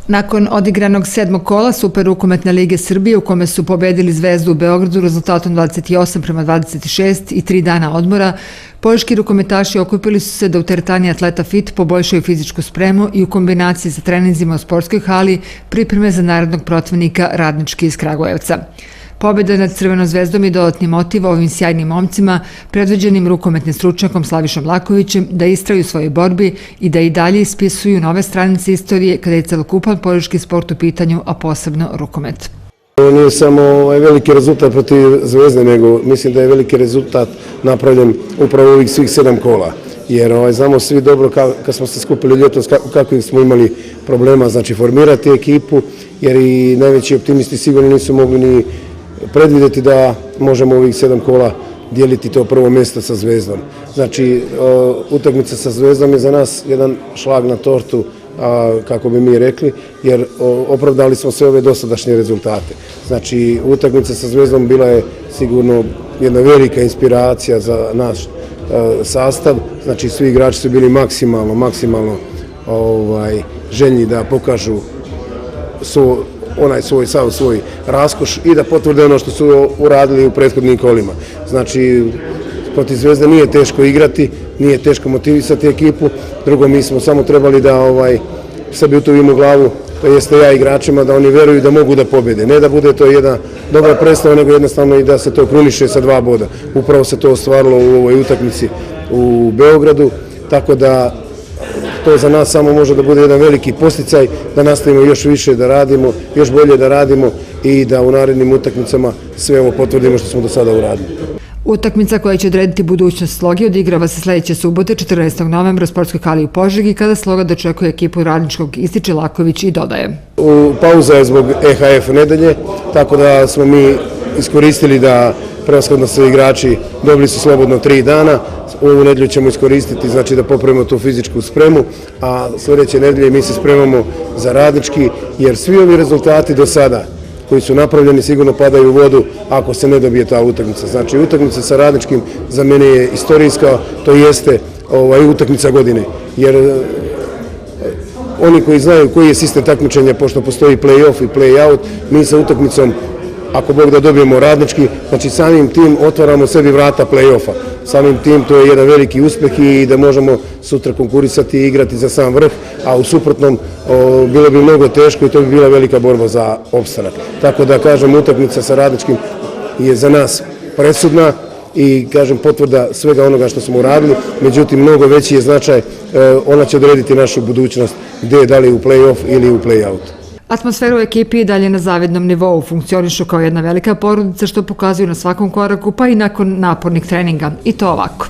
Nakon odigranog 7. kola Super rukometne lige Srbije u kome su pobedili Zvezdu u Beogradu rezultatom 28:26 i 3 dana odmora, poljski rukometaši okupili su se da u teretani Atleta Fit poboljšaju fizičku spremu i u kombinaciji sa treninzima u sportskoj hali pripreme za narednog protivnika Radnički iz Kragujevca. Pobjeda nad Crvenom zvezdom i dodatni motiv ovim sjajnim momcima, predvođenim rukometnim stručnjakom Slavišom Lakovićem, da istraju u svojoj borbi i da i dalje ispisuju nove stranice istorije kada je celokupan poljski sport u pitanju, a posebno rukomet. Ovo nije samo veliki rezultat protiv Zvezde, nego mislim da je veliki rezultat napravljen upravo ovih svih 7 kola. Jer znamo svi dobro kad smo se skupili ljetos kakvih smo imali problema, znači formirati ekipu, jer i najveći optimisti sigurno nisu mogli ni predvidjeti da možemo ovih 7 kola dijeliti to prvo mjesto sa Zvezdom. Znači, utakmica sa Zvezdom je za nas jedan šlag na tortu, kako bi mi rekli, jer opravdali smo sve ove dosadašnje rezultate. Znači, utakmica sa Zvezdom bila je sigurno jedna velika inspiracija za naš sastav. Znači, svi igrači su bili maksimalno željni da pokažu svoj raskoš i da potvrde ono što su uradili u prethodnim kolima. Znači, protiv Zvezde nije teško igrati, nije teško motivisati ekipu. Drugo, mi smo samo trebali da sebi utuvimo glavu, to jeste ja igračima, da oni veruju da mogu da pobjede. Ne da bude to jedna dobra predstava, nego jednostavno i da se to kruniše sa 2 boda. Upravo se to ostvarilo u ovoj utakmici u Beogradu, tako da to za nas samo može da bude jedan veliki posticaj da nastavimo još više da radimo, još bolje da radimo i da u narednim utakmicama sve ovo potvrdimo što smo do sada uradili. Utakmica koja će odrediti budućnost Slogi odigrava se sljedeće subote 14. novembra u sportskoj hali u Požegi kada Sloga dočekuje ekipu Radničkog, ističe Laković i dodaje. Pauza je zbog EHF nedelje, tako da smo mi iskoristili da prevashodno svi igrači dobili su slobodno 3 dana. Ovu nedelju ćemo iskoristiti, znači da popravimo tu fizičku spremu, a sljedeće nedelje mi se spremamo za Radnički, jer svi ovi rezultati do sada koji su napravljeni sigurno padaju u vodu ako se ne dobije ta utakmica. Znači utakmica sa Radničkim za mene je istorijska, to jeste utakmica godine, jer oni koji znaju koji je sistem takmičenja, pošto postoji play-off i play-out, mi sa utakmicom, ako Bog da dobijemo Radnički, znači samim tim otvaramo sebi vrata play-offa. Samim tim to je jedan veliki uspeh i da možemo sutra konkurisati i igrati za sam vrh, a u suprotnom bilo bi mnogo teško i to bi bila velika borba za opstanak. Tako da kažem, utakmica sa Radničkim je za nas presudna i kažem potvrda svega onoga što smo uradili, međutim mnogo veći je značaj, ona će odrediti našu budućnost gdje, da li u play-off ili u play-out. Atmosfera u ekipi je dalje na zavidnom nivou, funkcionišu kao jedna velika porodica što pokazuju na svakom koraku pa i nakon napornih treninga. I to ovako.